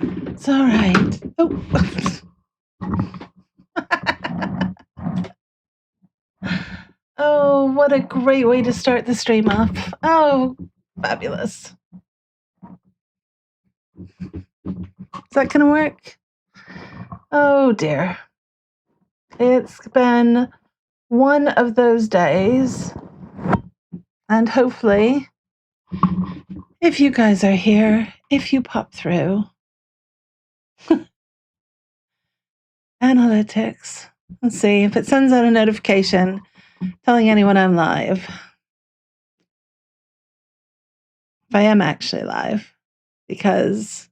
It's all right. Oh. Oh, what a great way to start the stream off. Oh, fabulous. Is that going to work? Oh, dear. It's been one of those days. And hopefully, if you guys are here, if you pop through, analytics, let's see if it sends out a notification telling anyone I'm live. If I am actually live, because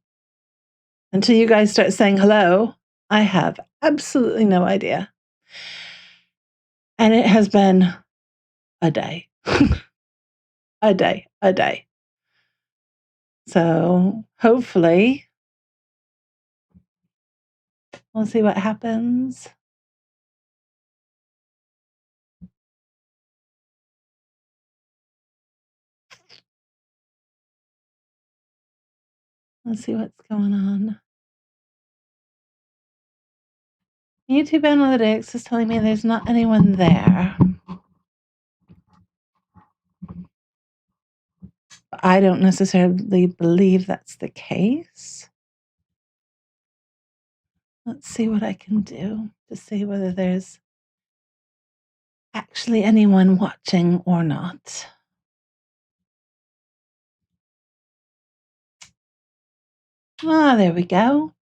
until you guys start saying hello, I have absolutely no idea. And it has been a day. a day. So hopefully, we'll see what happens. Let's see what's going on. YouTube Analytics is telling me there's not anyone there. I don't necessarily believe that's the case. Let's see what I can do to see whether there's actually anyone watching or not. Ah, there we go.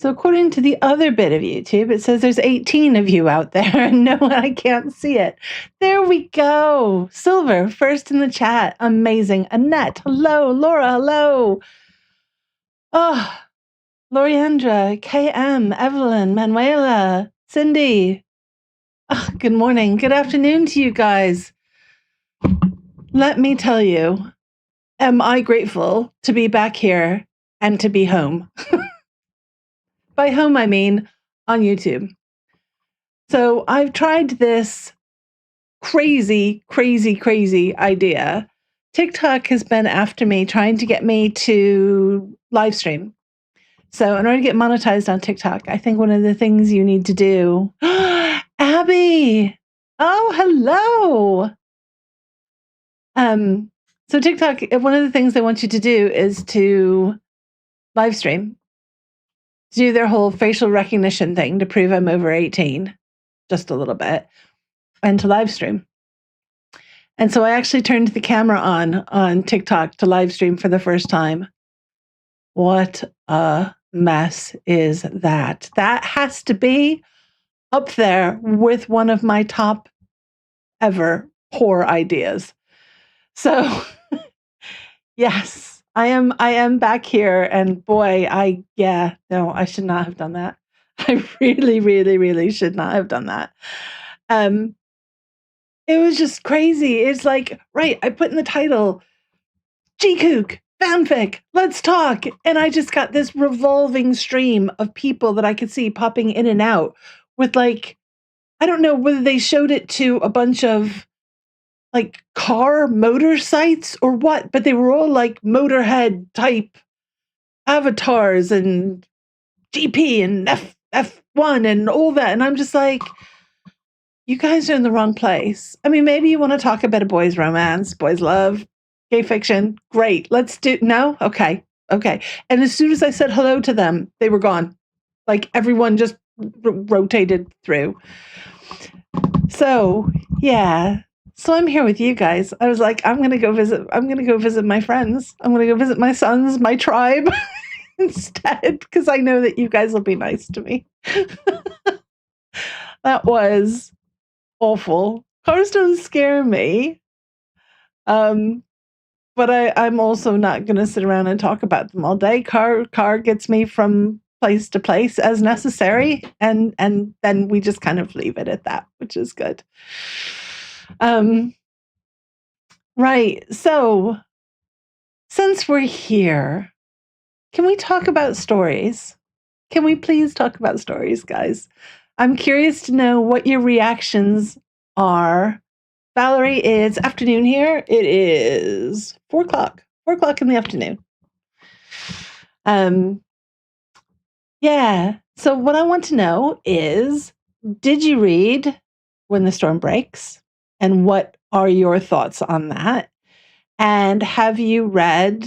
So according to the other bit of YouTube, it says there's 18 of you out there, and no, I can't see it. There we go. Silver, first in the chat. Amazing. Annette, hello. Laura, hello. Oh, Loriandra, KM, Evelyn, Manuela, Cindy. Oh, good morning. Good afternoon to you guys. Let me tell you, am I grateful to be back here and to be home? By home, I mean on YouTube. So I've tried this crazy idea. TikTok has been after me, trying to get me to live stream. So in order to get monetized on TikTok, I think one of the things you need to do, Abby, oh, hello. So TikTok, one of the things they want you to do is to live stream, do their whole facial recognition thing to prove I'm over 18, just a little bit, and to live stream. And so I actually turned the camera on TikTok to live stream for the first time. What a mess is that? That has to be up there with one of my top ever poor ideas. So yes, I am back here, and boy, I should not have done that. I really should not have done that. It was just crazy. It's like, right, I put in the title, JiKook, Fanfic, let's talk. And I just got this revolving stream of people that I could see popping in and out with, like, I don't know whether they showed it to a bunch of like car motor sites or what, but they were all like Motorhead type avatars and GP and F1 and all that. And I'm just like, you guys are in the wrong place. I mean, maybe you want to talk about a boys' romance, boys' love, gay fiction. Great. Let's do. No? Okay. And as soon as I said hello to them, they were gone. Like everyone just rotated through. So, yeah. So I'm here with you guys. I was like, I'm going to go visit my friends. I'm going to go visit my sons, my tribe instead, because I know that you guys will be nice to me. That was awful. Cars don't scare me. But I'm also not going to sit around and talk about them all day. Car gets me from place to place as necessary, and then we just kind of leave it at that, which is good. Right. So since we're here, can we talk about stories? Can we please talk about stories, guys? I'm curious to know what your reactions are. Valerie, it's afternoon here. It is 4 o'clock in the afternoon. Yeah. So what I want to know is, did you read When the Storm Breaks? And what are your thoughts on that? And have you read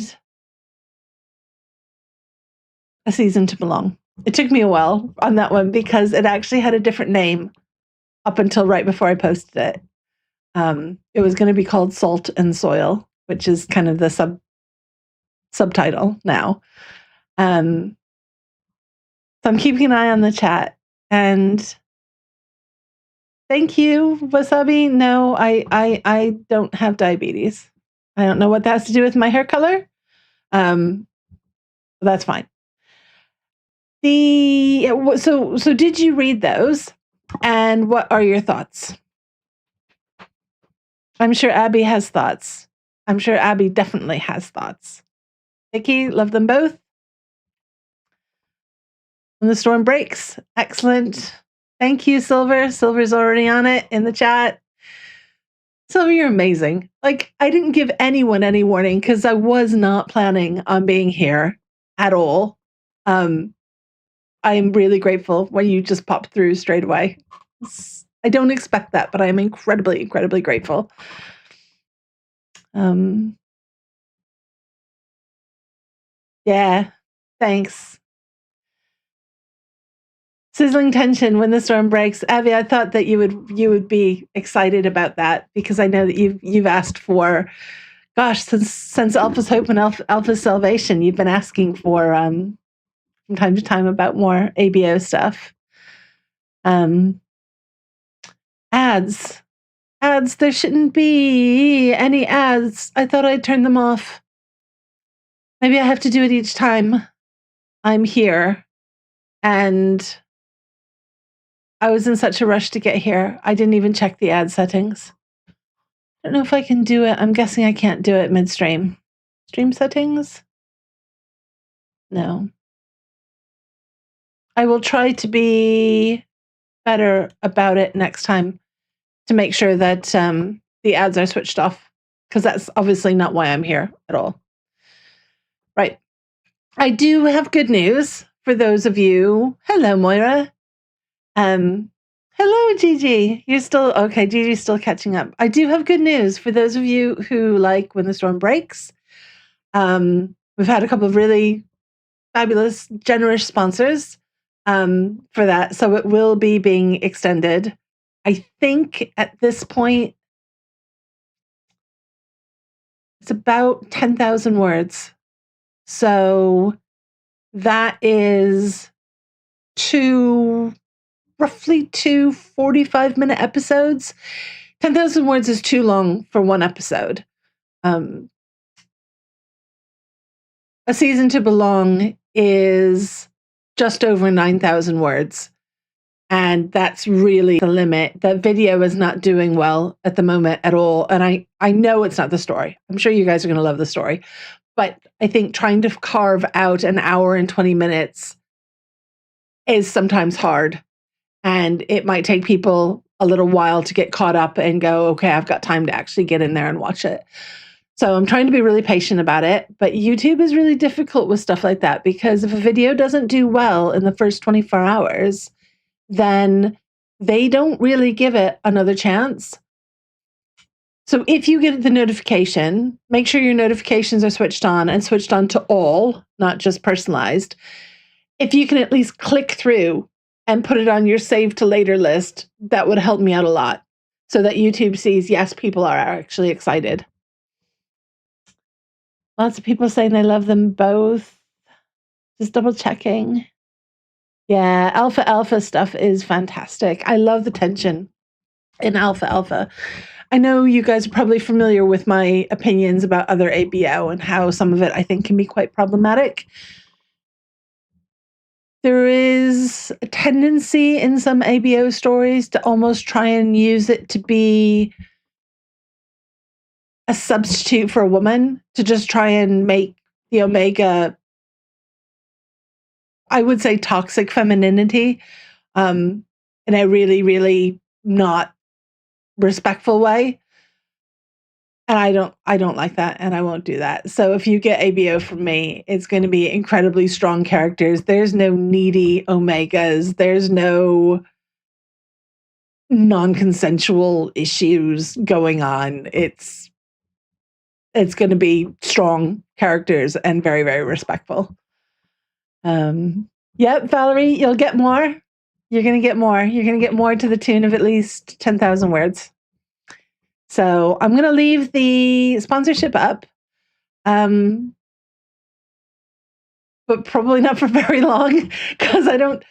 A Season to Belong? It took me a while on that one because it actually had a different name up until right before I posted it. It was going to be called Salt and Soil, which is kind of the subtitle now. So I'm keeping an eye on the chat. And thank you, Wasabi. No, I don't have diabetes. I don't know what that has to do with my hair color. But that's fine. So did you read those? And what are your thoughts? I'm sure Abby has thoughts. I'm sure Abby definitely has thoughts. Vicky, love them both. When the Storm Breaks. Excellent. Thank you, Silver. Silver's already on it in the chat. Silver, you're amazing. Like, I didn't give anyone any warning because I was not planning on being here at all. I'm really grateful when you just popped through straight away. I don't expect that, but I'm incredibly, incredibly grateful. Yeah, thanks. Sizzling tension when the storm breaks. Abby, I thought that you would be excited about that because I know that you've asked for, gosh, since Alpha's Hope and Alpha's Salvation, you've been asking for from time to time about more ABO stuff. Ads. There shouldn't be any ads. I thought I'd turn them off. Maybe I have to do it each time I'm here. And I was in such a rush to get here. I didn't even check the ad settings. I don't know if I can do it. I'm guessing I can't do it midstream. Stream settings? No. I will try to be better about it next time to make sure that the ads are switched off, because that's obviously not why I'm here at all. Right. I do have good news for those of you. Hello, Moira. Hello, Gigi. You're still okay. Gigi's still catching up. I do have good news for those of you who like When the Storm Breaks. We've had a couple of really fabulous, generous sponsors for that, so it will be being extended. I think at this point it's about 10,000 words. So that is roughly two 45-minute episodes. 10,000 words is too long for one episode. A Season to Belong is just over 9,000 words. And that's really the limit. The video is not doing well at the moment at all. And I know it's not the story. I'm sure you guys are going to love the story. But I think trying to carve out an hour and 20 minutes is sometimes hard. And it might take people a little while to get caught up and go, okay, I've got time to actually get in there and watch it. So I'm trying to be really patient about it. But YouTube is really difficult with stuff like that, because if a video doesn't do well in the first 24 hours, then they don't really give it another chance. So if you get the notification, make sure your notifications are switched on and switched on to all, not just personalized. If you can at least click through and put it on your save to later list, that would help me out a lot, so that YouTube sees, yes, people are actually excited. Lots of people saying they love them both. Just double checking. Yeah, Alpha stuff is fantastic. I love the tension in Alpha. I know you guys are probably familiar with my opinions about other ABO and how some of it I think can be quite problematic. There is a tendency in some ABO stories to almost try and use it to be a substitute for a woman, to just try and make the Omega, I would say, toxic femininity, in a really, really not respectful way. And I don't like that, and I won't do that. So if you get ABO from me, it's going to be incredibly strong characters. There's no needy omegas. There's no non-consensual issues going on. It's going to be strong characters and very, very respectful. Yep, Valerie, you'll get more. You're going to get more. You're going to get more to the tune of at least 10,000 words. So I'm going to leave the sponsorship up, but probably not for very long, because I don't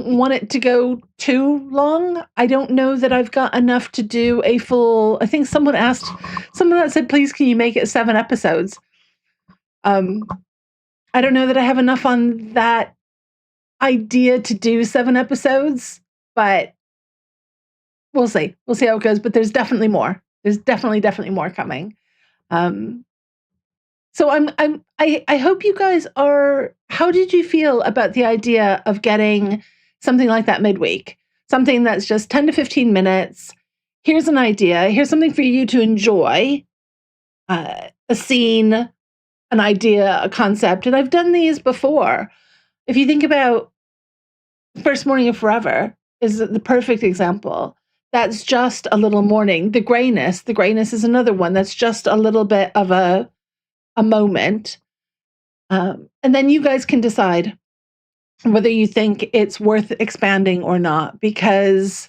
want it to go too long. I don't know that I've got enough to do a full. I think someone that said, please, can you make it 7 episodes? I don't know that I have enough on that idea to do 7 episodes, but we'll see. We'll see how it goes. But there's definitely more. There's definitely more coming. So I hope you guys are. How did you feel about the idea of getting something like that midweek? Something that's just 10 to 15 minutes. Here's an idea. Here's something for you to enjoy. A scene, an idea, a concept. And I've done these before. If you think about First Morning of Forever is the perfect example. That's just a little morning. The grayness is another one. That's just a little bit of a moment. And then you guys can decide whether you think it's worth expanding or not, because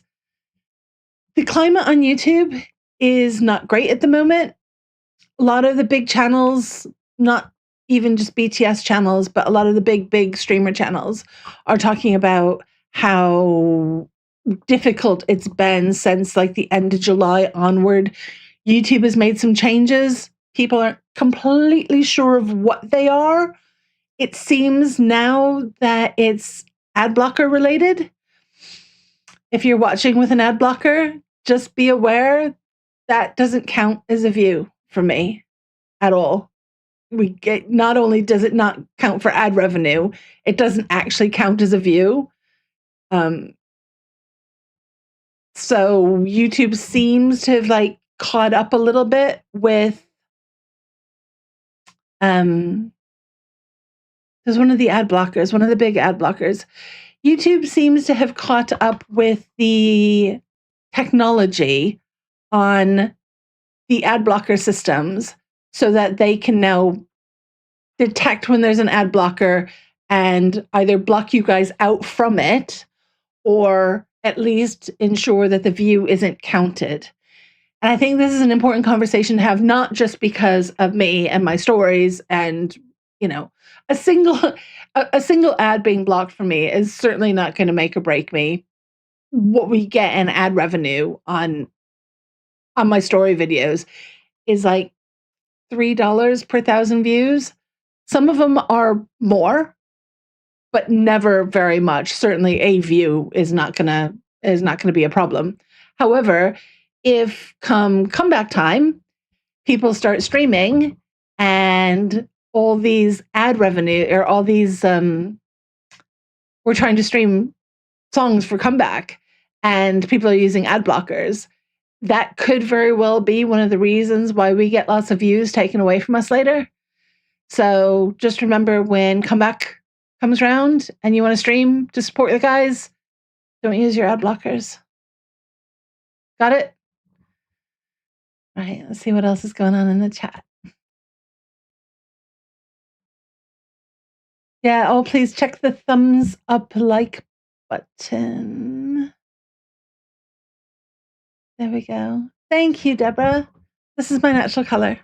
the climate on YouTube is not great at the moment. A lot of the big channels, not even just BTS channels, but a lot of the big streamer channels are talking about how difficult it's been since like the end of July onward. YouTube has made some changes. People aren't completely sure of what they are. It seems now that it's ad blocker related. If you're watching with an ad blocker, just be aware that doesn't count as a view for me at all. Not only does it not count for ad revenue, it doesn't actually count as a view. So YouTube seems to have like caught up a little bit with there's one of the big ad blockers. YouTube seems to have caught up with the technology on the ad blocker systems so that they can now detect when there's an ad blocker and either block you guys out from it or at least ensure that the view isn't counted. And I think this is an important conversation to have, not just because of me and my stories and, you know, a single ad being blocked for me is certainly not going to make or break me. What we get in ad revenue on my story videos is like $3 per 1,000 views. Some of them are more, but never very much. Certainly a view is not gonna be a problem. However, if comeback time, people start streaming and all these ad revenue or all these we're trying to stream songs for comeback and people are using ad blockers, that could very well be one of the reasons why we get lots of views taken away from us later. So just remember, when comeback comes around and you want to stream to support the guys, don't use your ad blockers. Got it? All right, let's see what else is going on in the chat. Yeah, oh, please check the thumbs up like button. There we go. Thank you, Deborah. This is my natural color.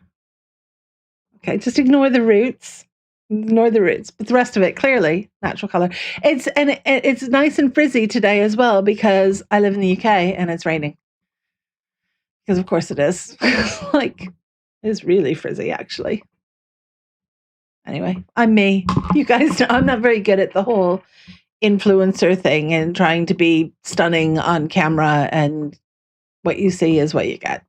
Okay, just ignore the roots. Ignore the roots, but the rest of it, clearly natural color. It's nice and frizzy today as well because I live in the UK and it's raining. Because of course it is. Like, it's really frizzy actually. Anyway, I'm me. You guys know I'm not very good at the whole influencer thing and trying to be stunning on camera, and what you see is what you get.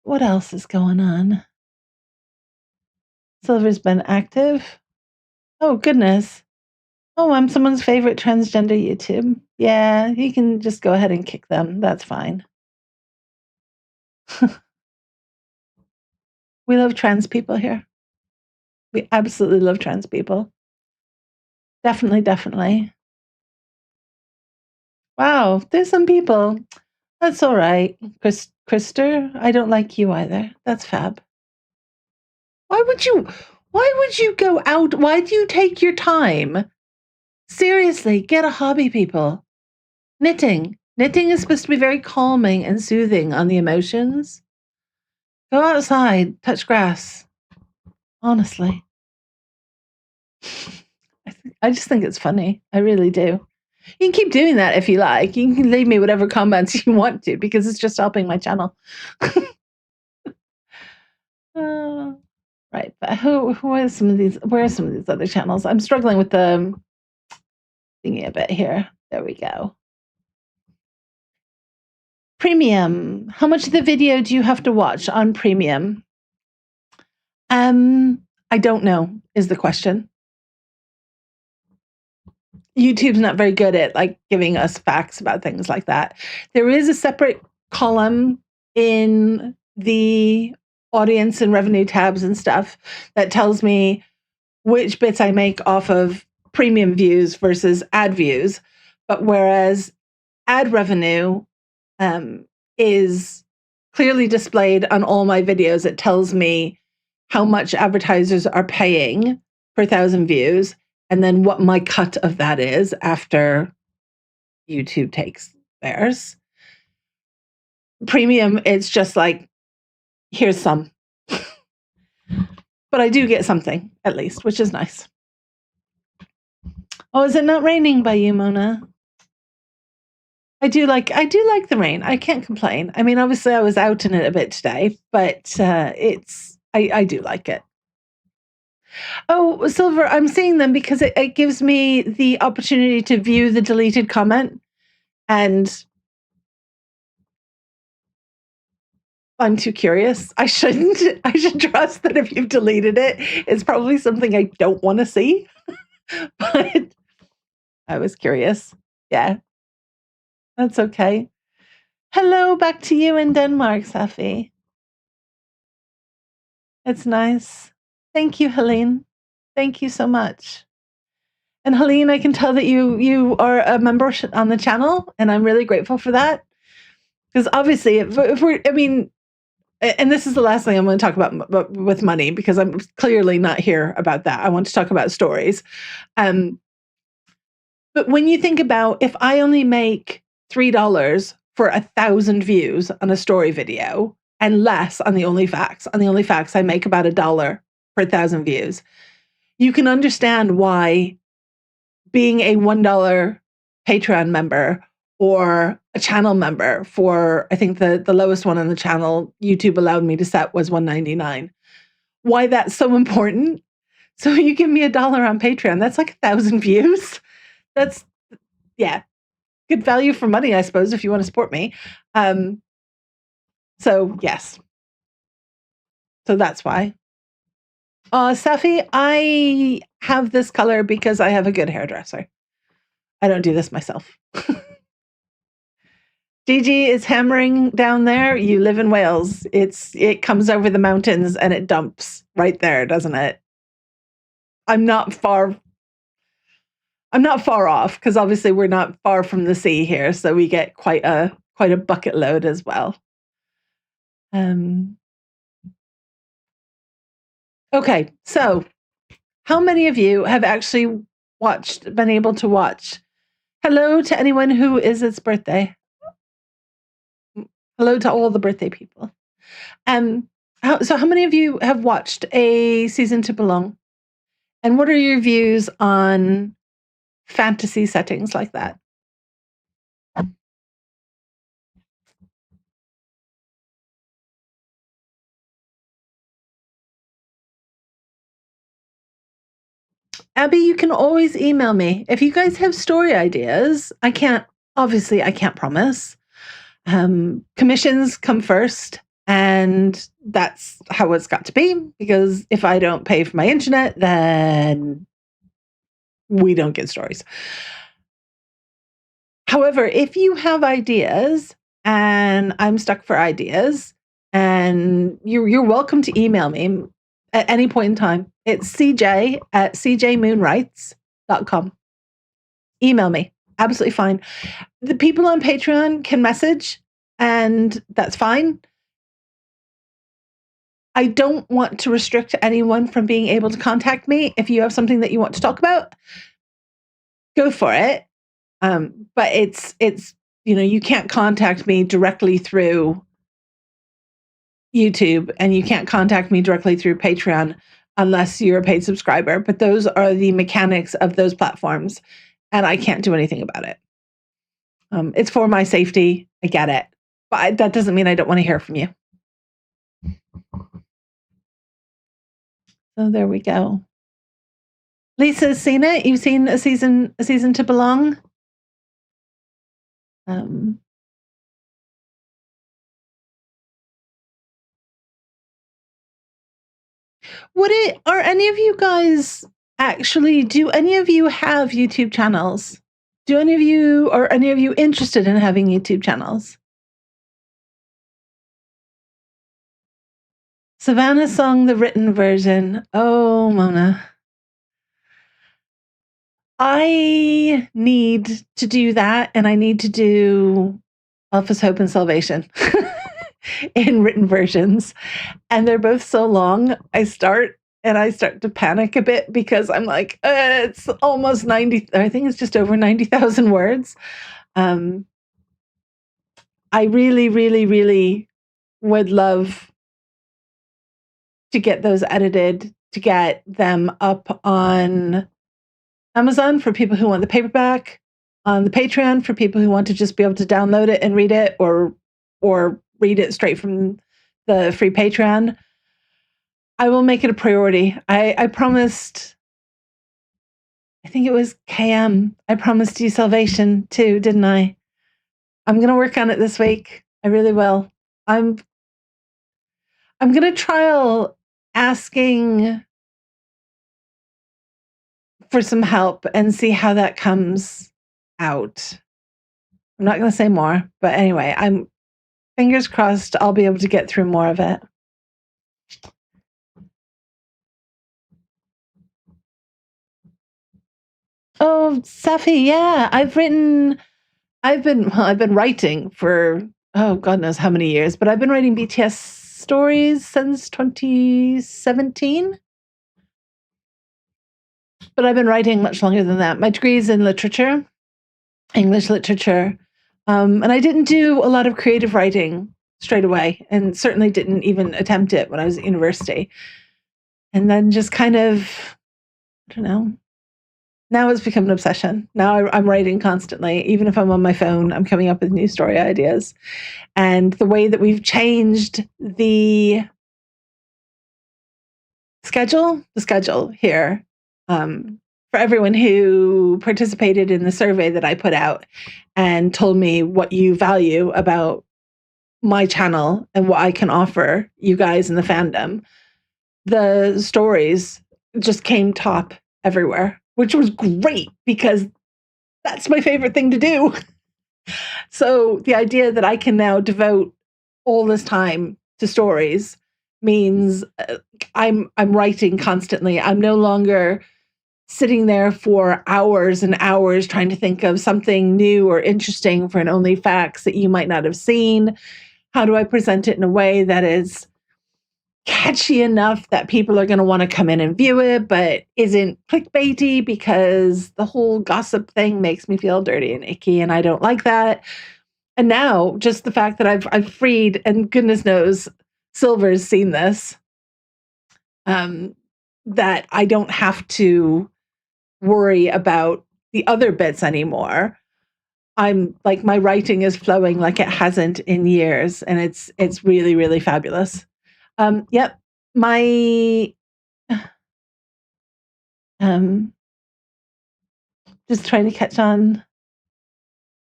What else is going on? Silver's been active. Oh, goodness. Oh, I'm someone's favorite transgender YouTube. Yeah, you can just go ahead and kick them. That's fine. We love trans people here. We absolutely love trans people. Definitely, definitely. Wow, there's some people. That's all right. Krister, I don't like you either. That's fab. Why would you go out? Why do you take your time? Seriously, get a hobby, people. Knitting. Knitting is supposed to be very calming and soothing on the emotions. Go outside, touch grass. Honestly. I just think it's funny. I really do. You can keep doing that if you like. You can leave me whatever comments you want to because it's just helping my channel. Right, but who are some of these? Where are some of these other channels? I'm struggling with the thingy a bit here. There we go. Premium. How much of the video do you have to watch on premium? I don't know is the question. YouTube's not very good at like giving us facts about things like that. There is a separate column in the audience and revenue tabs and stuff that tells me which bits I make off of premium views versus ad views. But whereas ad revenue is clearly displayed on all my videos, it tells me how much advertisers are paying per 1,000 views and then what my cut of that is after YouTube takes theirs. Premium, it's just like, here's some. But I do get something, at least, which is nice. Oh, is it not raining by you, Mona? I do like the rain. I can't complain. I mean, obviously I was out in it a bit today, but I do like it. Oh, Silver, I'm seeing them because it gives me the opportunity to view the deleted comment, and I'm too curious. I shouldn't. I should trust that if you've deleted it, it's probably something I don't want to see. But I was curious. Yeah, that's okay. Hello, back to you in Denmark, Safi. It's nice. Thank you, Helene. Thank you so much. And Helene, I can tell that you are a member on the channel, and I'm really grateful for that. Because obviously, if we're, I mean, and this is the last thing I'm going to talk about with money, because I'm clearly not here about that. I want to talk about stories. But when you think about, if I only make $3 for 1,000 views on a story video and less on the OnlyFacts I make about $1 per 1,000 views, you can understand why being a $1 Patreon member or a channel member for, I think the lowest one on the channel YouTube allowed me to set was $1.99. Why that's so important. So you give me $1 on Patreon, that's like 1,000 views. That's, yeah, good value for money, I suppose, if you want to support me. So yes. So that's why. Safi, I have this color because I have a good hairdresser. I don't do this myself. Gigi is hammering down there. You live in Wales. It comes over the mountains and it dumps right there, doesn't it? I'm not far off because obviously we're not far from the sea here, so we get quite a bucket load as well. Okay, so how many of you have actually been able to watch? Hello to anyone who is its birthday. Hello to all the birthday people. So how many of you have watched a season to belong? And what are your views on fantasy settings like that? Abby, you can always email me. If you guys have story ideas, I can't promise. Commissions come first, and that's how it's got to be, because if I don't pay for my internet, then we don't get stories. However, if you have ideas and I'm stuck for ideas, and you're welcome to email me at any point in time. It's cj@cjmoonwrites.com. Email me. Absolutely fine. The people on Patreon can message, and that's fine. I don't want to restrict anyone from being able to contact me. If you have something that you want to talk about, go for it. But it's you can't contact me directly through YouTube, and you can't contact me directly through Patreon unless you're a paid subscriber. But those are the mechanics of those platforms, and I can't do anything about it. It's for my safety. I get it. But that doesn't mean I don't want to hear from you. So there we go. Lisa's seen it. You've seen a season to belong. Are any of you guys actually, do any of you have YouTube channels? Are any of you interested in having YouTube channels? Savannah Song, the written version. Oh, Mona. I need to do that, and I need to do Alpha's Hope and Salvation in written versions. And they're both so long. I start to panic a bit because I'm like, it's almost 90. I think it's just over 90,000 words. I really, really, really would love to get those edited, to get them up on Amazon for people who want the paperback, on the Patreon for people who want to just be able to download it and read it, or read it straight from the free Patreon. I will make it a priority. I promised, I think it was KM, I promised you salvation too, didn't I? I'm going to work on it this week. I really will. I'm going to trial asking for some help and see how that comes out. I'm not going to say more, but anyway, I'm fingers crossed I'll be able to get through more of it. Oh, Safi, yeah, I've been writing for, oh, God knows how many years, but I've been writing BTS stories since 2017. But I've been writing much longer than that. My degree is in literature, English literature. And I didn't do a lot of creative writing straight away, and certainly didn't even attempt it when I was at university. And then just kind of, I don't know, now it's become an obsession. Now I'm writing constantly. Even if I'm on my phone, I'm coming up with new story ideas. And the way that we've changed the schedule here, for everyone who participated in the survey that I put out and told me what you value about my channel and what I can offer you guys in the fandom, the stories just came top everywhere, which was great because that's my favorite thing to do. So the idea that I can now devote all this time to stories means I'm writing constantly. I'm no longer sitting there for hours and hours trying to think of something new or interesting for an Only Facts that you might not have seen. How do I present it in a way that is catchy enough that people are going to want to come in and view it, but isn't clickbaity, because the whole gossip thing makes me feel dirty and icky, and I don't like that. And now just the fact that I've freed, and goodness knows Silver's seen this, that I don't have to worry about the other bits anymore. I'm like, my writing is flowing like it hasn't in years, and it's really, really fabulous. Yep, my just trying to catch on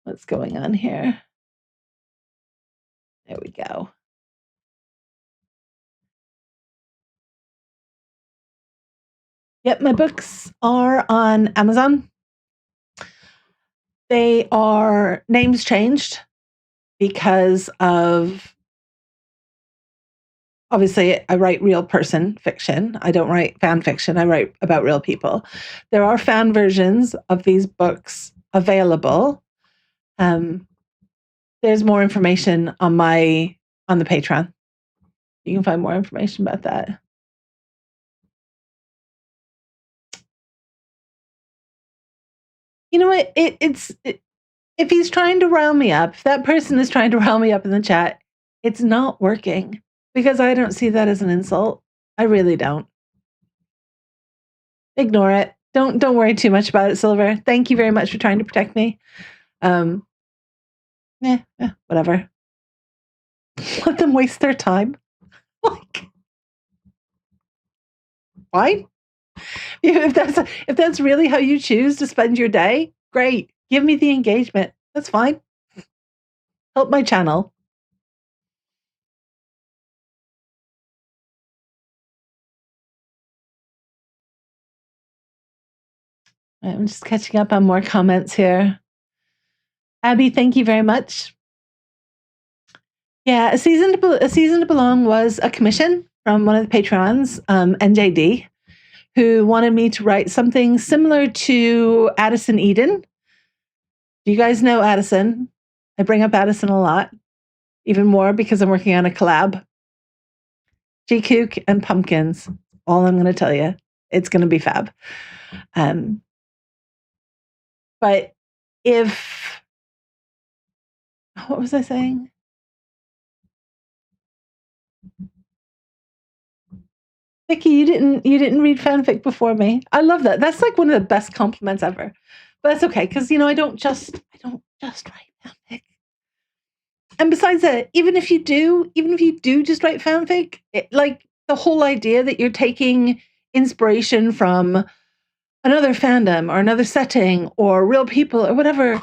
what's going on here. There we go. Yep, my books are on Amazon. They are names changed because of, obviously, I write real person fiction. I don't write fan fiction. I write about real people. There are fan versions of these books available. There's more information on the Patreon. You can find more information about that. You know what? If he's trying to rile me up, if that person is trying to rile me up in the chat, it's not working because I don't see that as an insult. I really don't. Ignore it. Don't worry too much about it, Silver. Thank you very much for trying to protect me. Whatever. Let them waste their time. Like, fine. If that's really how you choose to spend your day, great. Give me the engagement. That's fine. Help my channel. I'm just catching up on more comments here. Abby, thank you very much. Yeah, a season to belong was a commission from one of the patrons, NJD, who wanted me to write something similar to Addison Eden. Do you guys know Addison? I bring up Addison a lot, even more because I'm working on a collab. JiKook and pumpkins. All I'm going to tell you, it's going to be fab. But what was I saying? Vicky, you didn't read fanfic before me. I love that. That's like one of the best compliments ever. But that's okay because I don't just write fanfic. And besides that, even if you do just write fanfic, like the whole idea that you're taking inspiration from another fandom or another setting or real people or whatever,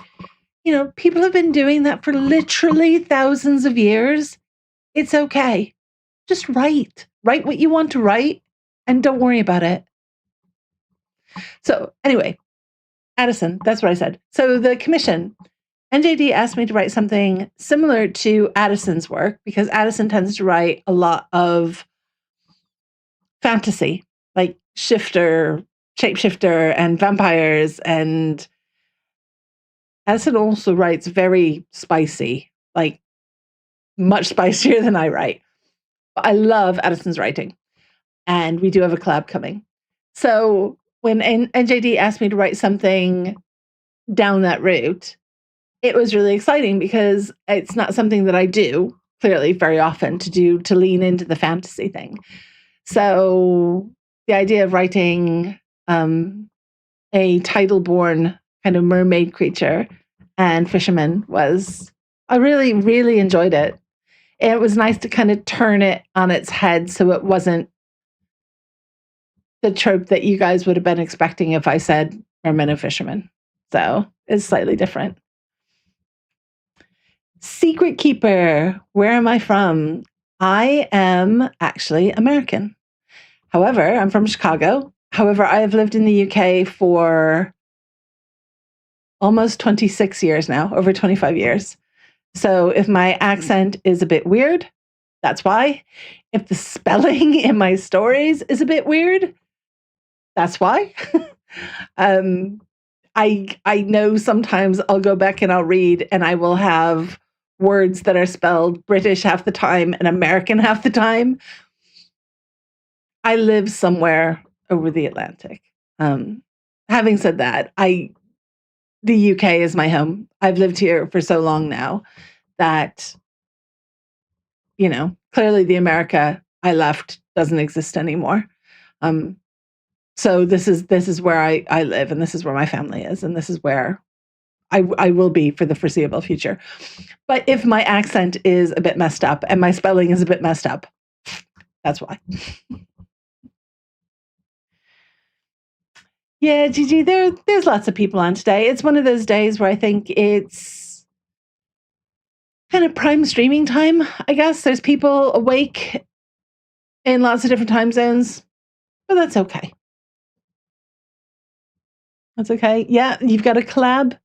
people have been doing that for literally thousands of years. It's okay. Just write what you want to write and don't worry about it. So anyway, Addison, that's what I said. So the commission, NJD asked me to write something similar to Addison's work because Addison tends to write a lot of fantasy, like shapeshifter and vampires, and Addison also writes very spicy, like much spicier than I write. But I love Addison's writing, and we do have a collab coming. So when NJD asked me to write something down that route, it was really exciting because it's not something that I do clearly very often to lean into the fantasy thing. So the idea of writing a tidal-born kind of mermaid creature and fisherman I really, really enjoyed it. And it was nice to kind of turn it on its head so it wasn't the trope that you guys would have been expecting if I said merman and fisherman. So it's slightly different. Secret Keeper, where am I from? I am actually American. However, I'm from Chicago. However, I have lived in the UK for almost 26 years now, over 25 years. So if my accent is a bit weird, that's why. If the spelling in my stories is a bit weird, that's why. I know sometimes I'll go back and I'll read and I will have words that are spelled British half the time and American half the time. I live somewhere over the Atlantic. Having said that, the UK is my home. I've lived here for so long now that, clearly the America I left doesn't exist anymore. So this is where I live, and this is where my family is, and this is where I will be for the foreseeable future. But if my accent is a bit messed up and my spelling is a bit messed up, that's why. Yeah, Gigi, there's lots of people on today. It's one of those days where I think it's kind of prime streaming time, I guess. There's people awake in lots of different time zones, but that's okay. That's okay. Yeah, you've got a collab.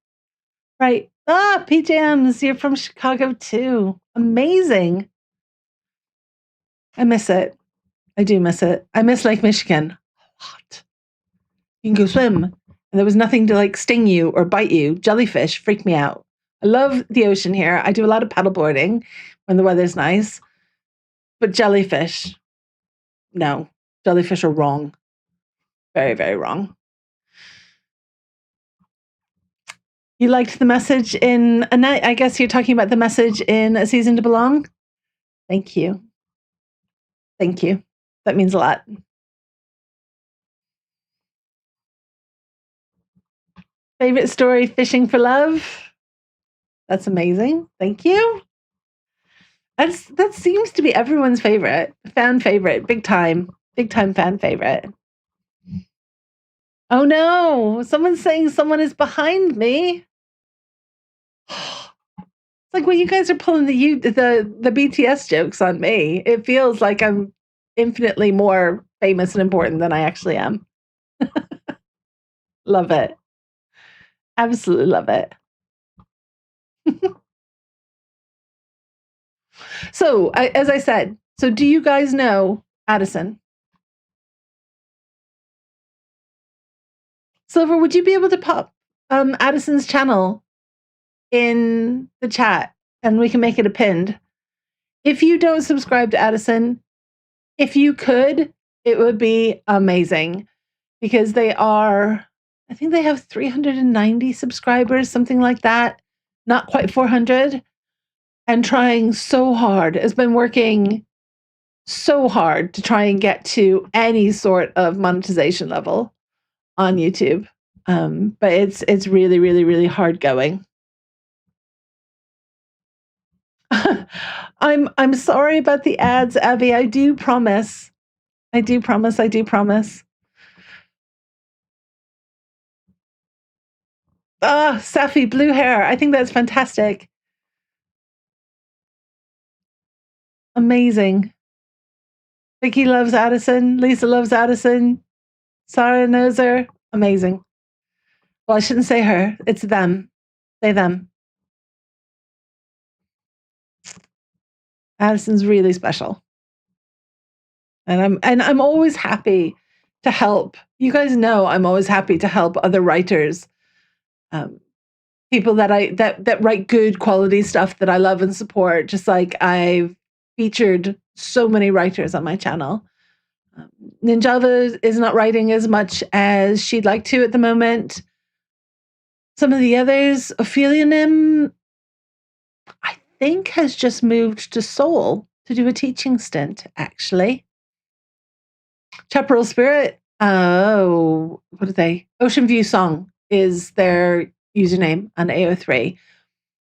Right. Ah, PJams, you're from Chicago too. Amazing. I miss it. I do miss it. I miss Lake Michigan a lot. You can go swim, and there was nothing to like sting you or bite you. Jellyfish freak me out. I love the ocean here. I do a lot of paddleboarding when the weather's nice, but jellyfish, no. Jellyfish are wrong. Very, very wrong. You liked the message in Annette. I guess you're talking about the message in A Season to Belong. Thank you. Thank you. That means a lot. Favorite story, Fishing for Love. That's amazing. Thank you. That seems to be everyone's favorite. Fan favorite. Big time fan favorite. Oh no, someone's saying someone is behind me. It's like when you guys are pulling the BTS jokes on me. It feels like I'm infinitely more famous and important than I actually am. Love it. Absolutely love it. So, as I said, so do you guys know Addison? Silver, would you be able to pop Addison's channel in the chat and we can make it a pinned? If you don't subscribe to Addison, if you could, it would be amazing because I think they have 390 subscribers, something like that, not quite 400, and trying so hard, has been working so hard to try and get to any sort of monetization level on YouTube. But it's really, really, really hard going. I'm sorry about the ads, Abby. I do promise. I do promise. I do promise. Ah, Safi, blue hair. I think that's fantastic. Amazing. Vicky loves Addison. Lisa loves Addison. Sarah knows her. Amazing. Well, I shouldn't say her. It's them. They, them. Addison's really special. And I'm always happy to help. You guys know I'm always happy to help other writers. People that write good quality stuff that I love and support. Just like I've featured so many writers on my channel. Ninjava is not writing as much as she'd like to at the moment. Some of the others, Ophelia Nim, I think has just moved to Seoul to do a teaching stint, actually. Chaparral Spirit, oh, what are they? Ocean View Song is their username on AO3.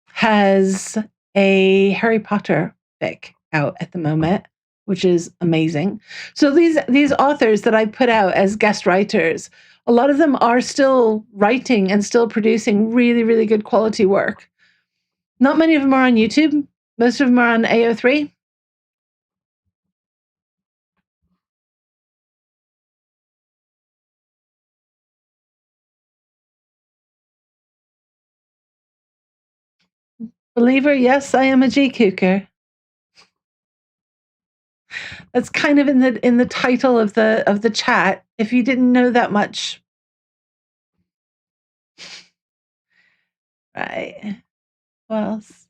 Has a Harry Potter fic out at the moment, which is amazing. So these authors that I put out as guest writers, a lot of them are still writing and still producing really, really good quality work. Not many of them are on YouTube. Most of them are on AO3. Believer, yes, I am a JiKooker. That's kind of in the title of the chat. If you didn't know that much, right? What else?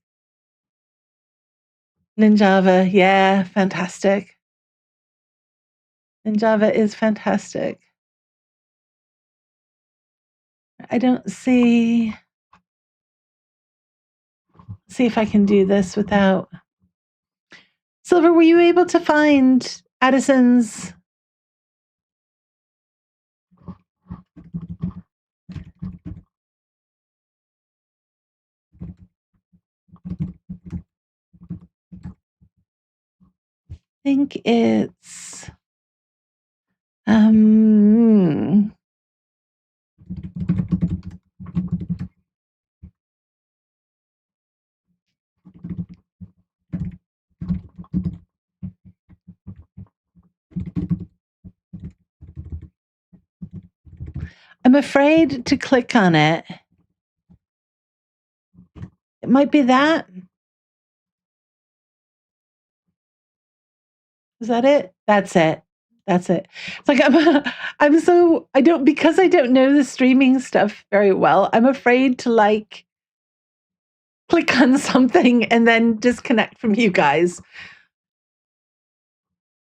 Ninjava, yeah, fantastic. Ninjava is fantastic. I don't see if I can do this without. Silver, were you able to find Addison's? I think it's I'm afraid to click on it. It might be that. Is that it? That's it. That's it. It's like because I don't know the streaming stuff very well, I'm afraid to like click on something and then disconnect from you guys.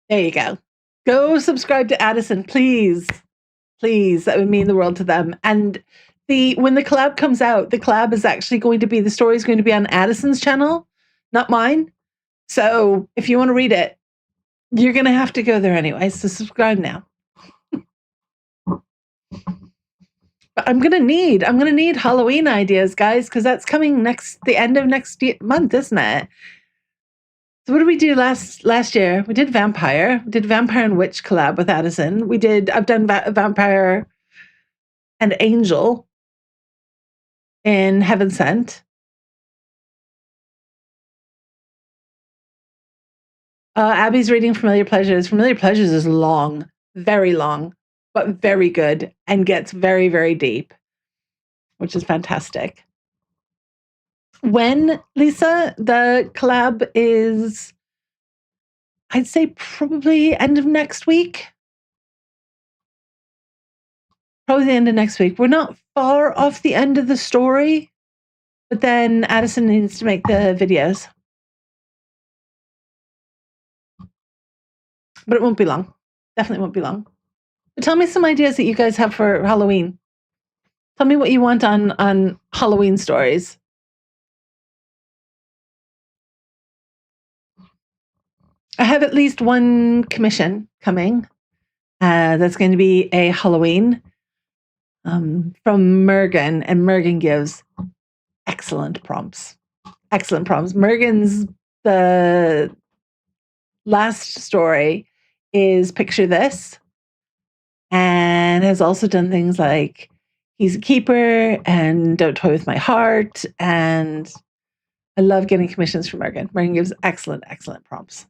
There you go. Go subscribe to Addison, please. Please. That would mean the world to them. And when the collab comes out, the collab is actually going to be, the story is going to be on Addison's channel, not mine. So if you want to read it, you're going to have to go there anyway. So subscribe now. But I'm gonna need Halloween ideas, guys, because that's coming the end of next month, isn't it? So what did we do last year? We did vampire. We did vampire and witch collab with Addison. I've done vampire and angel in Heaven Sent. Abby's reading Familiar Pleasures. Familiar Pleasures is long, very long, but very good and gets very, very deep, which is fantastic. When, Lisa, the collab is, I'd say probably end of next week. Probably the end of next week. We're not far off the end of the story, but then Addison needs to make the videos. But it won't be long. Definitely won't be long. But tell me some ideas that you guys have for Halloween. Tell me what you want on Halloween stories. I have at least one commission coming. That's going to be a Halloween from Mergen, and Mergen gives excellent prompts. Excellent prompts. Mergen's the last story is Picture This, and has also done things like He's a Keeper and Don't Toy With My Heart, and I love getting commissions from Mergen. Mergen gives excellent, excellent prompts.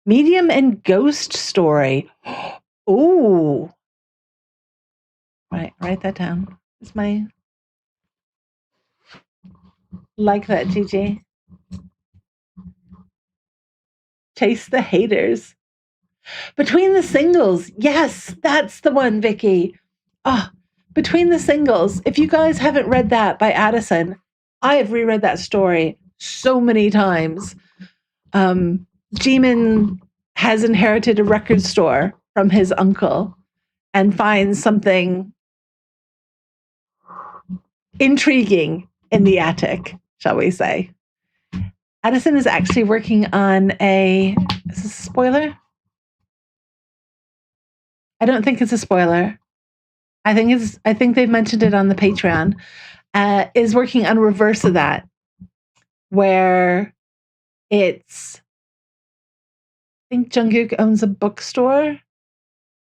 Medium and ghost story. Oh, right, write that down. It's my like that, Gigi. Chase the Haters. Between the Singles. Yes, that's the one, Vicky. Between the Singles. If you guys haven't read that by Addison, I have reread that story so many times. Jimin has inherited a record store from his uncle and finds something intriguing in the attic, shall we say. Addison is actually working on is this a spoiler? I don't think it's a spoiler. I think they've mentioned it on the Patreon. Is working on a reverse of that, where it's, I think Jungkook owns a bookstore,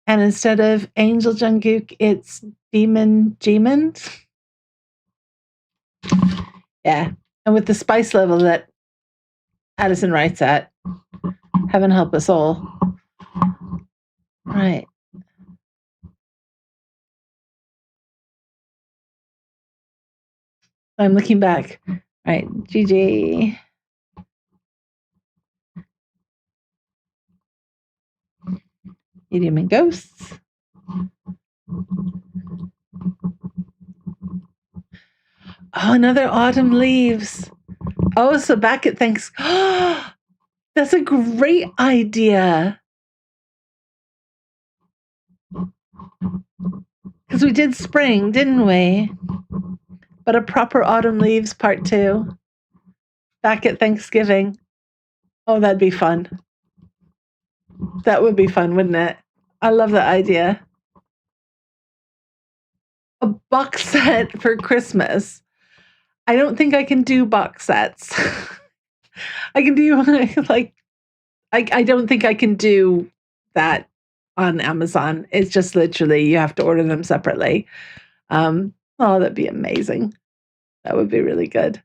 and instead of Angel Jungkook, it's Demon Jimin. Yeah, and with the spice level that Addison writes at, heaven help us all. Right. I'm looking back. Right, GG. Medium and Ghosts. Oh, another Autumn Leaves. Oh, so back at Thanks. That's a great idea. Because we did spring, didn't we? But a proper Autumn Leaves part 2. Back at Thanksgiving. Oh, that'd be fun. That would be fun, wouldn't it? I love that idea. A box set for Christmas. I don't think I can do box sets. I can do like, I don't think I can do that on Amazon. It's just literally you have to order them separately. Oh, that'd be amazing. That would be really good.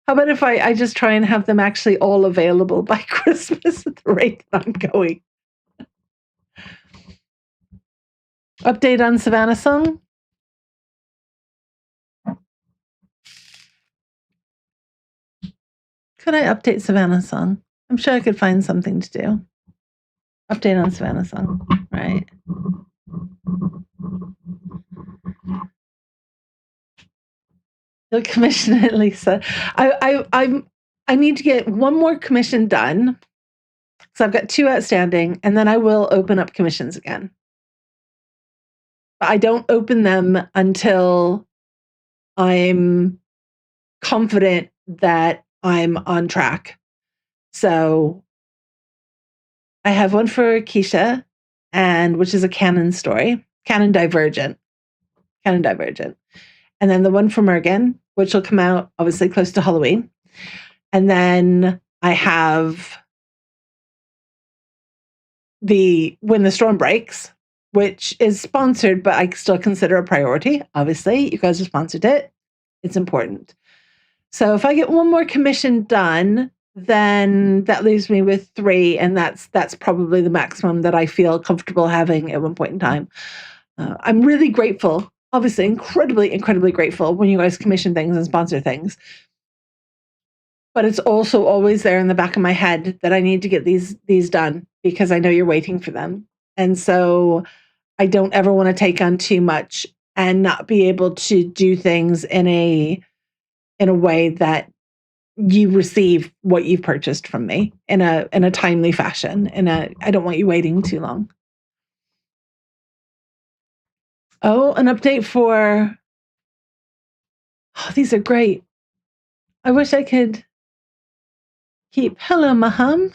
How about if I just try and have them actually all available by Christmas at the rate that I'm going? Update on Savannah Song. Could I update Savannah Song? I'm sure I could find something to do. Update on Savannah Song, right? You'll commission it, Lisa. I need to get one more commission done. So I've got 2 outstanding, and then I will open up commissions again. But I don't open them until I'm confident that I'm on track. So I have one for Keisha, which is a canon story, canon divergent. And then the one for Morgan, which will come out obviously close to Halloween. And then I have the When the Storm Breaks, which is sponsored, but I still consider a priority. Obviously, you guys have sponsored it. It's important. So if I get one more commission done, then that leaves me with 3, and that's probably the maximum that I feel comfortable having at one point in time. I'm really grateful, obviously incredibly, incredibly grateful when you guys commission things and sponsor things. But it's also always there in the back of my head that I need to get these done because I know you're waiting for them. And so I don't ever want to take on too much and not be able to do things in a way that you receive what you've purchased from me in a timely fashion. And I don't want you waiting too long. Oh, an update for, these are great. I wish I could keep, hello, Maham.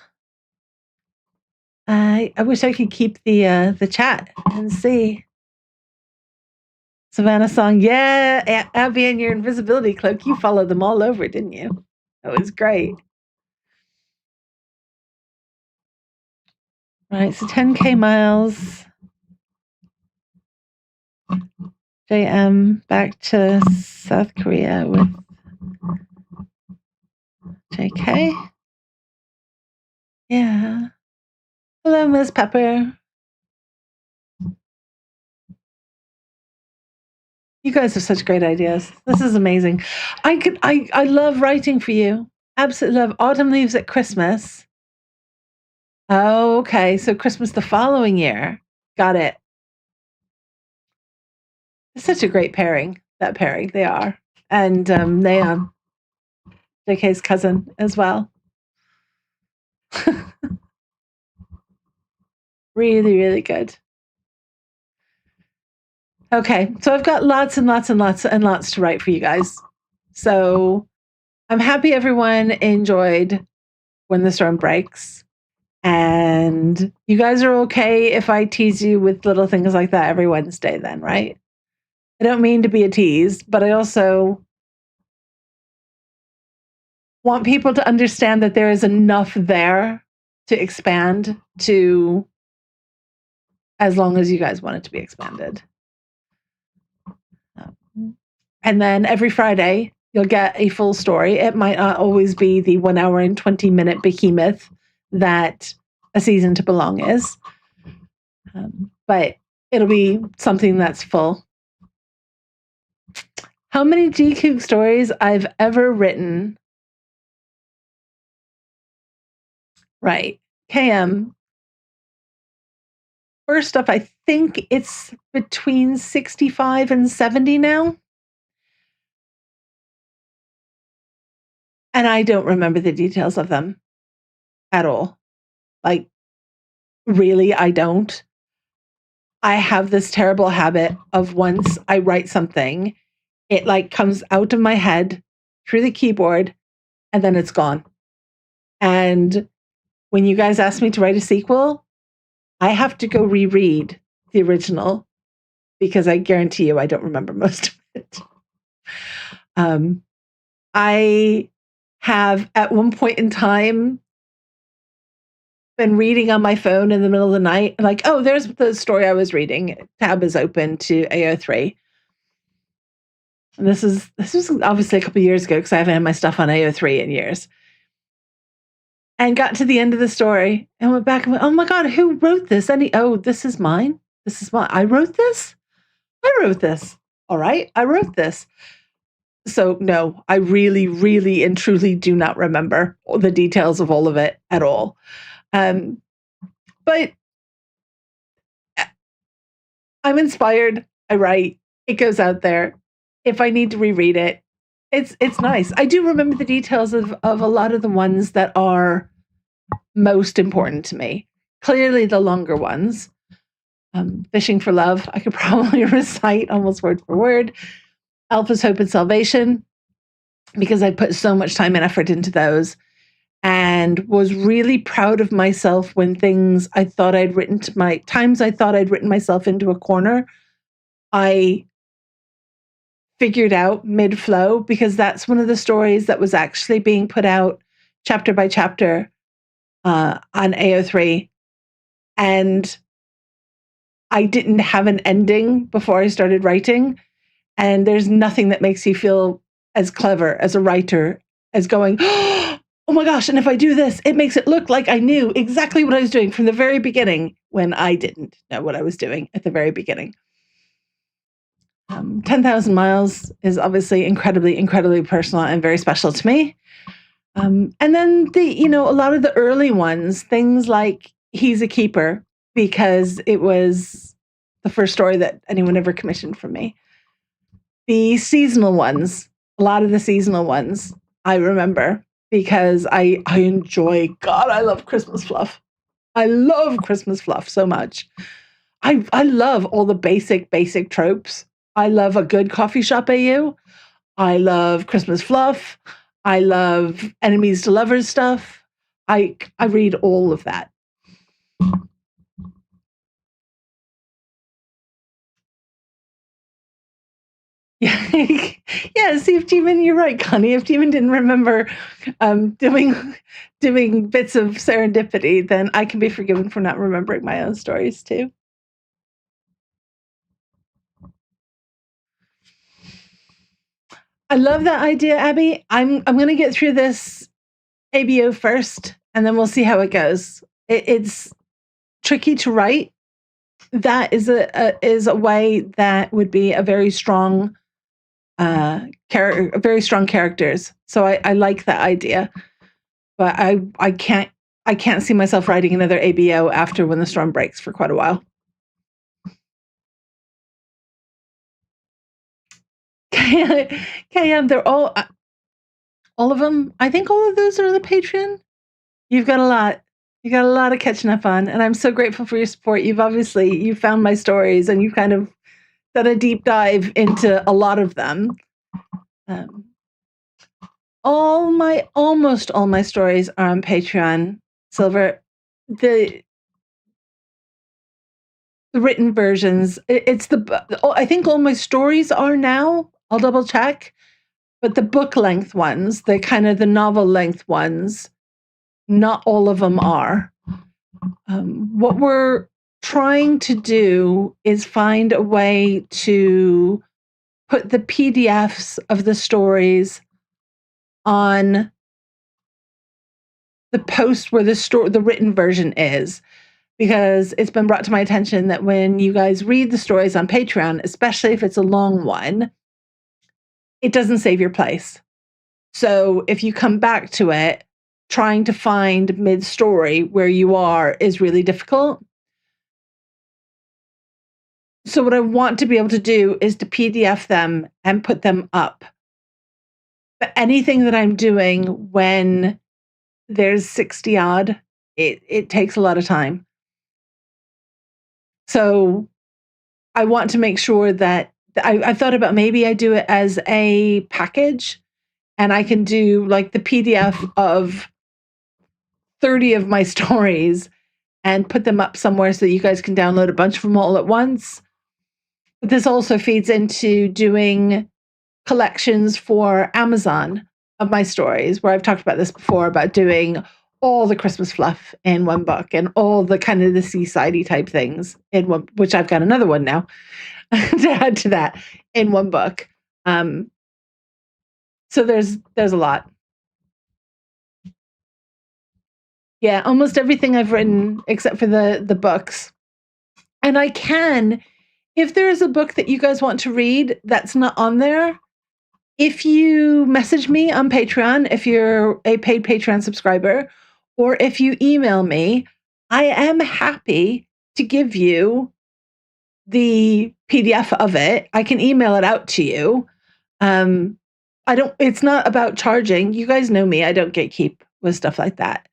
I wish I could keep the chat and see. Savannah Song, yeah, Abby and your invisibility cloak, you followed them all over, didn't you? That was great. Right, so 10K miles. JM back to South Korea with JK. Yeah. Hello, Ms. Pepper. You guys have such great ideas. This is amazing. I love writing for you. Absolutely love. Autumn leaves at Christmas. Oh, okay. So Christmas the following year. Got it. It's such a great pairing. That pairing, they are. And Nayeon, JK's cousin as well. Really, really good. Okay, so I've got lots and lots and lots and lots to write for you guys. So I'm happy everyone enjoyed When the Storm Breaks. And you guys are okay if I tease you with little things like that every Wednesday then, right? I don't mean to be a tease, but I also want people to understand that there is enough there to expand to as long as you guys want it to be expanded. And then every Friday, you'll get a full story. It might not always be the 1 hour and 20-minute behemoth that A Season to Belong is, but it'll be something that's full. How many JiKook stories I've ever written? Right. KM. First up, I think it's between 65 and 70 now. And I don't remember the details of them at all. Like, really, I don't. I have this terrible habit of once I write something, it like comes out of my head through the keyboard and then it's gone. And when you guys ask me to write a sequel, I have to go reread the original because I guarantee you I don't remember most of it. I have at one point in time been reading on my phone in the middle of the night, like, oh, there's the story I was reading. Tab is open to AO3. And this was obviously a couple of years ago because I haven't had my stuff on AO3 in years. And got to the end of the story and went back and went, oh my God, who wrote this? Oh, this is mine. This is mine. I wrote this. I wrote this. All right. I wrote this. So no, I really, really and truly do not remember all the details of all of it at all. But I'm inspired. I write. It goes out there. If I need to reread it, it's nice. I do remember the details of a lot of the ones that are most important to me. Clearly the longer ones. Fishing for Love, I could probably recite almost word for word. Alpha's Hope and Salvation, because I put so much time and effort into those, and was really proud of myself when times I thought I'd written myself into a corner, I figured out mid-flow, because that's one of the stories that was actually being put out chapter by chapter on AO3, and I didn't have an ending before I started writing. And there's nothing that makes you feel as clever as a writer as going, oh my gosh, and if I do this, it makes it look like I knew exactly what I was doing from the very beginning, when I didn't know what I was doing at the very beginning. 10,000 Miles is obviously incredibly, incredibly personal and very special to me. And then a lot of the early ones, things like He's a Keeper, because it was the first story that anyone ever commissioned from me. The seasonal ones, a lot of the seasonal ones, I remember, because I enjoy, God, I love Christmas fluff. I love Christmas fluff so much. I love all the basic tropes. I love a good coffee shop AU. I love Christmas fluff. I love enemies to lovers stuff. I read all of that. Yeah, yeah. See, if Demon, you're right, Connie. If Demon didn't remember doing bits of serendipity, then I can be forgiven for not remembering my own stories too. I love that idea, Abby. I'm going to get through this ABO first, and then we'll see how it goes. It's tricky to write. That is a way that would be a very strong very strong characters. So I like that idea, but I can't see myself writing another ABO after When the Storm Breaks for quite a while. KM, they're all of them. I think all of those are the Patreon. You've got a lot. You got a lot of catching up on, and I'm so grateful for your support. You found my stories, and you've kind of done a deep dive into a lot of them. Almost all my stories are on Patreon, Silver. The written versions, I think all my stories are now. I'll double check, but the book length ones, the kind of the novel length ones, not all of them are. What we're trying to do is find a way to put the PDFs of the stories on the post where the written version is, because it's been brought to my attention that when you guys read the stories on Patreon, especially if it's a long one, it doesn't save your place. So if you come back to it, trying to find mid-story where you are is really difficult. So what I want to be able to do is to PDF them and put them up. But anything that I'm doing when there's 60 odd, it takes a lot of time. So I want to make sure that I thought about maybe I do it as a package, and I can do like the PDF of 30 of my stories and put them up somewhere so that you guys can download a bunch of them all at once. But this also feeds into doing collections for Amazon of my stories, where I've talked about this before, about doing all the Christmas fluff in one book and all the kind of the seasidey type things in one, which I've got another one now to add to that in one book. So there's a lot. Yeah, almost everything I've written except for the books And I can, if there is a book that you guys want to read that's not on there, if you message me on Patreon, if you're a paid Patreon subscriber, or if you email me, I am happy to give you the PDF of it. I can email it out to you. It's not about charging. You guys know me. I don't gatekeep with stuff like that.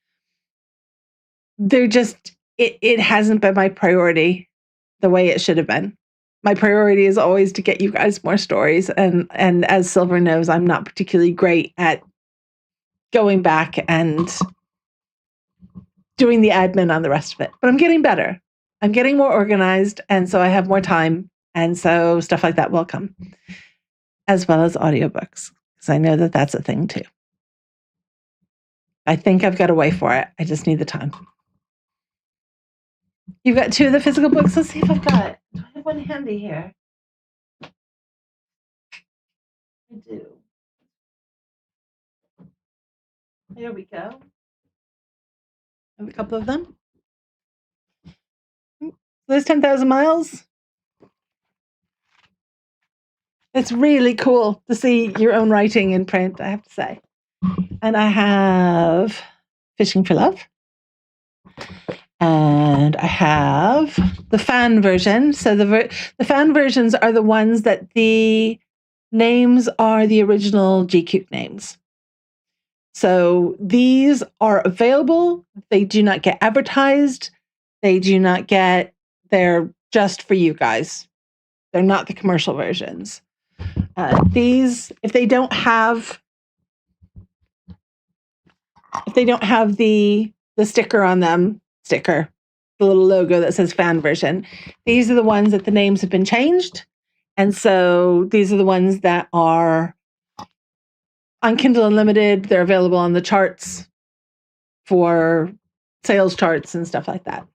It hasn't been my priority the way it should have been. My priority is always to get you guys more stories. And as Silver knows, I'm not particularly great at going back and doing the admin on the rest of it. But I'm getting better. I'm getting more organized. And so I have more time. And so stuff like that will come, as well as audiobooks, because I know that that's a thing too. I think I've got a way for it. I just need the time. You've got 2 of the physical books. Let's see if I've got. Do I have one handy here? I do. There we go. I have a couple of them. There's 10,000 miles. It's really cool to see your own writing in print, I have to say. And I have Fishing for Love. And I have the fan version. So the fan versions are the ones that the names are the original JiKook names. So these are available. They do not get advertised. They're just for you guys. They're not the commercial versions. These, if they don't have the sticker on them, the little logo that says fan version, these are the ones that the names have been changed. And so these are the ones that are on Kindle Unlimited. They're available on the charts for sales charts and stuff like that.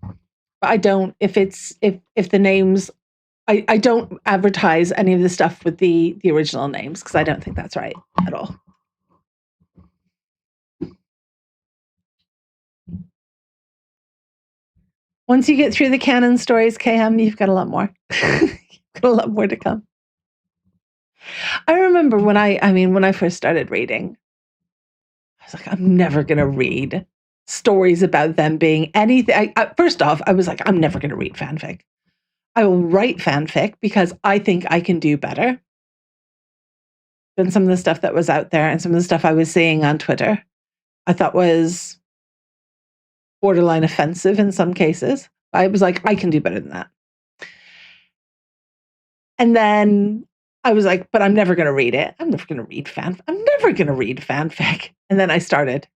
But I don't, if the names, I don't advertise any of the stuff with the original names, because I don't think that's right at all. Once you get through the canon stories, KM, you've got a lot more. You've got a lot more to come. I remember when I first started reading, I was like, I'm never going to read stories about them being anything. First off, I was like, I'm never going to read fanfic. I will write fanfic because I think I can do better than some of the stuff that was out there, and some of the stuff I was seeing on Twitter I thought was borderline offensive in some cases. I was like, I can do better than that. And then I was like, but I'm never going to read it. I'm never going to read fanfic. And then I started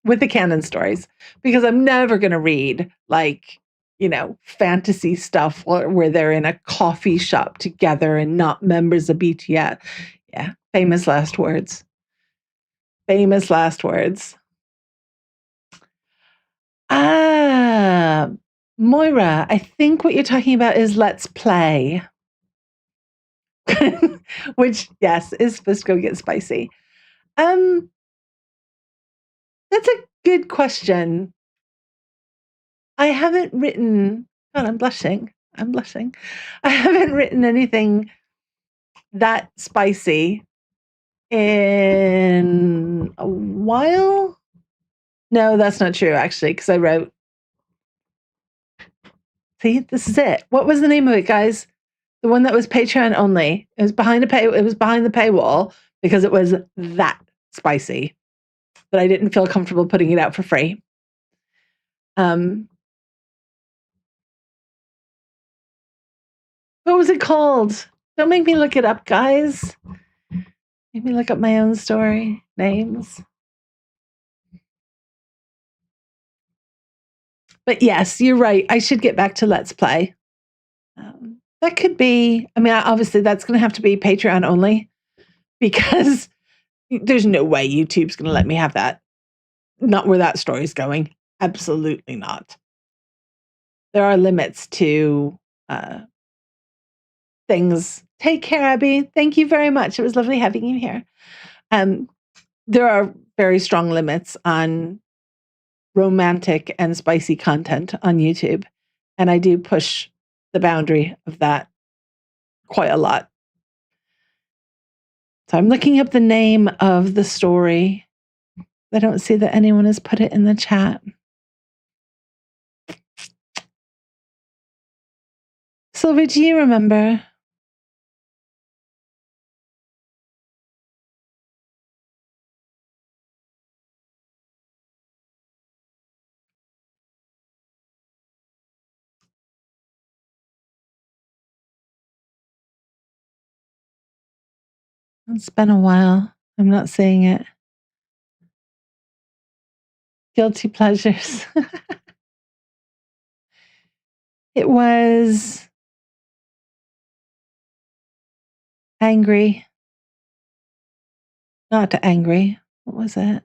with the canon stories, because I'm never going to read fantasy stuff where they're in a coffee shop together and not members of BTS. Yeah, famous last words. Moira, I think what you're talking about is Let's Play. Which, yes, is supposed to go get spicy. That's a good question. I haven't written, God, I'm blushing. I haven't written anything that spicy in a while. No, that's not true, actually, because I wrote. See, this is it. What was the name of it, guys? The one that was Patreon only. It was behind the paywall, because it was that spicy that I didn't feel comfortable putting it out for free. What was it called? Don't make me look it up, guys. Make me look up my own story names. But yes, you're right. I should get back to Let's Play. That could be, obviously that's going to have to be Patreon only, because there's no way YouTube's going to let me have that. Not where that story's going. Absolutely not. There are limits to things. Take care, Abby. Thank you very much. It was lovely having you here. There are very strong limits on romantic and spicy content on YouTube. And I do push the boundary of that quite a lot. So I'm looking up the name of the story. I don't see that anyone has put it in the chat. Sylvia, do you remember? It's been a while. I'm not seeing it. Guilty pleasures. It was angry. Not angry. What was it?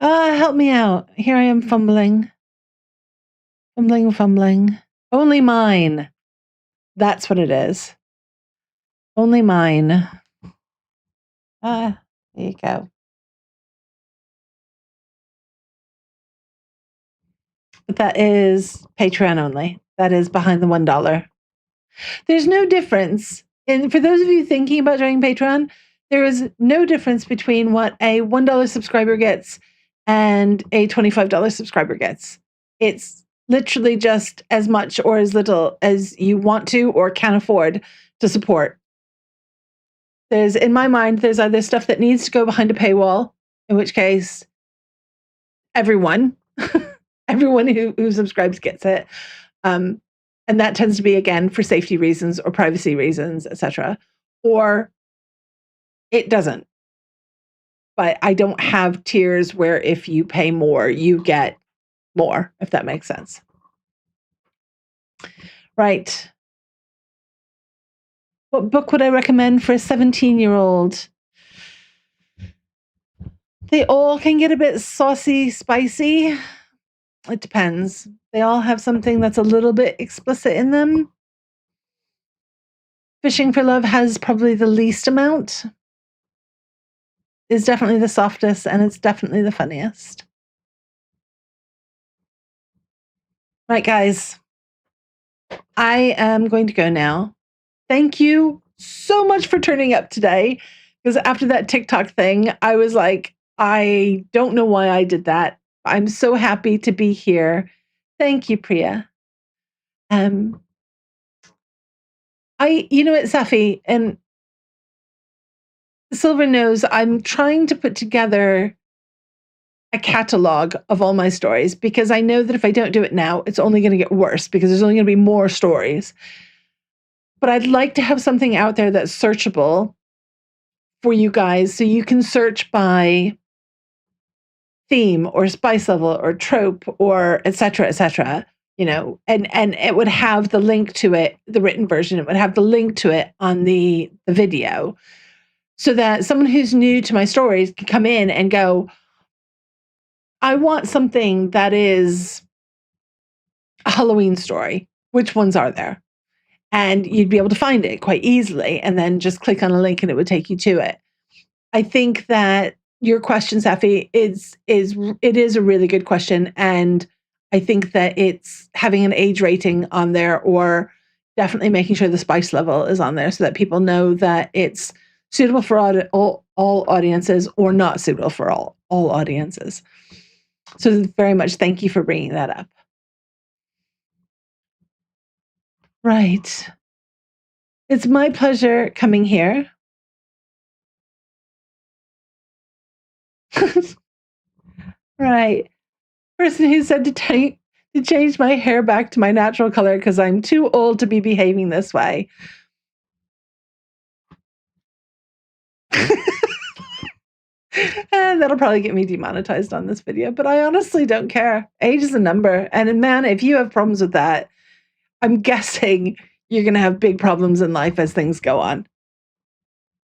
Help me out. Here I am fumbling. Fumbling. Only mine. That's what it is. Only mine. There you go. But that is Patreon only. That is behind the $1. There's no difference. And for those of you thinking about joining Patreon, there is no difference between what a $1 subscriber gets and a $25 subscriber gets. It's literally just as much or as little as you want to or can afford to support. In my mind, there's either stuff that needs to go behind a paywall, in which case everyone who subscribes gets it. And that tends to be, again, for safety reasons or privacy reasons, etc. Or it doesn't. But I don't have tiers where if you pay more, you get more, if that makes sense. Right. What book would I recommend for a 17-year-old? They all can get a bit saucy, spicy. It depends. They all have something that's a little bit explicit in them. Fishing for Love has probably the least amount. Is definitely the softest, and it's definitely the funniest. Right, guys. I am going to go now. Thank you so much for turning up today. Because after that TikTok thing, I was like, I don't know why I did that. I'm so happy to be here. Thank you, Priya. You know what, Safi, and Silver knows I'm trying to put together a catalog of all my stories because I know that if I don't do it now, it's only going to get worse because there's only going to be more stories. But I'd like to have something out there that's searchable for you guys so you can search by theme or spice level or trope or et cetera, you know, and it would have the link to it, the written version, it would have the link to it on the video so that someone who's new to my stories can come in and go, I want something that is a Halloween story. Which ones are there? And you'd be able to find it quite easily and then just click on a link and it would take you to it. I think that your question, Safi, is a really good question. And I think that it's having an age rating on there or definitely making sure the spice level is on there so that people know that it's suitable for all audiences or not suitable for all audiences. So very much thank you for bringing that up. Right. It's my pleasure coming here. Right. Person who said to change my hair back to my natural color because I'm too old to be behaving this way. And that'll probably get me demonetized on this video, but I honestly don't care. Age is a number. And man, if you have problems with that, I'm guessing you're going to have big problems in life as things go on.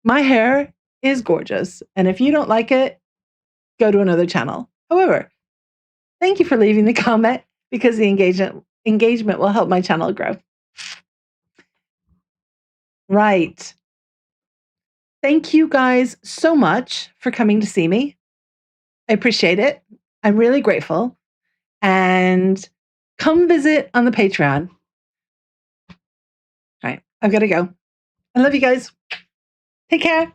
My hair is gorgeous. And if you don't like it, go to another channel. However, thank you for leaving the comment because the engagement will help my channel grow. Right. Thank you guys so much for coming to see me. I appreciate it. I'm really grateful. And come visit on the Patreon. All right, I've got to go. I love you guys. Take care.